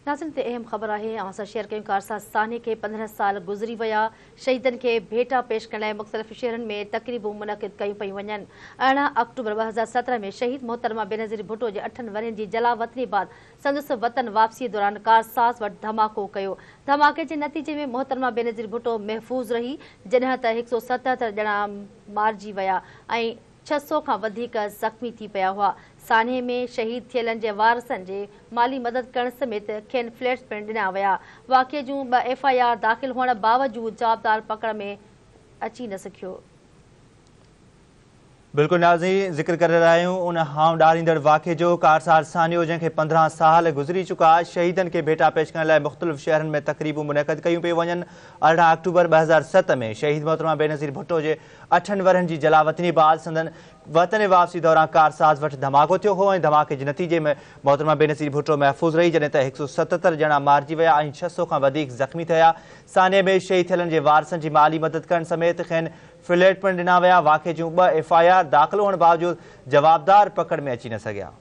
नाज़रीन ते अहम ख़बर है असां शेयर कयूं कारसा साने के 15 साल गुज़री विया। शहीदन के भेटा पेश करण लाइ मुख़्तलिफ़ शहरनि में तक़रीबूं मुनक़िद कयूं पयूं वञनि। 18 अक्टूबर 2017 में शहीद मोहतरमा बेनज़ीर भुट्टो जे 8 वरनि जी जलावतनी बाद संदसि वतन वापसी दौरान कारसाज़ वटि धमाको कयो। धमाके जे नतीजे में मोहतरमा बेनज़ीर भुट्टो महफ़ूज़ रही, जॾहिं त 177 ॼणा मारिजी विया ऐं 600 खां वधीक ज़ख़्मी थी पिया हुआ। सान्हे में शहीद थियलनि जे वारसनि जे माली मदद करण समेत खेनि फ्लैट्स पिणु ॾिना विया। वाक़िए जूं 2 FIR दाख़िल हुअण बावजूद जवाबदार पकड़ में अची न सघियो। बिल्कुल नाज़रीन, जिक्र करे रहिया आहियूं उन हाउ ॾारींदड़ वाक़े जो। कारसार सानियो जंहिंखे 15 साल गुज़री चुका, शहीदनि खे भेटा पेश करण लाइ मुख़्तलिफ़ शहरनि में तक़रीबूं मुनक़िद कयूं पियूं वञनि। 18 अक्टूबर 2007 में शहीद मोहतरमा बेनज़ीर भुट्टो जे 8 वरनि जी जलावतनी बाद संदन वतन वापसी दौरान कारसाज़ वटि धमाको थियो हो ऐं धमाके जे नतीजे में मोहतरमा बेनज़ीर भुट्टो महफ़ूज़ रही, जॾहिं त 177 ॼणा मारिजी विया ऐं 600 खां वधीक ज़ख़्मी थिया। साने में शहीद थियलनि जे वारसनि जी माली मदद करण समेत खेनि फ्लैट पिणु ॾिना विया। वाक़िए जूं 2 FIR दाख़िल हुअण बावजूद जवाबदार पकड़ में अची न सघिया।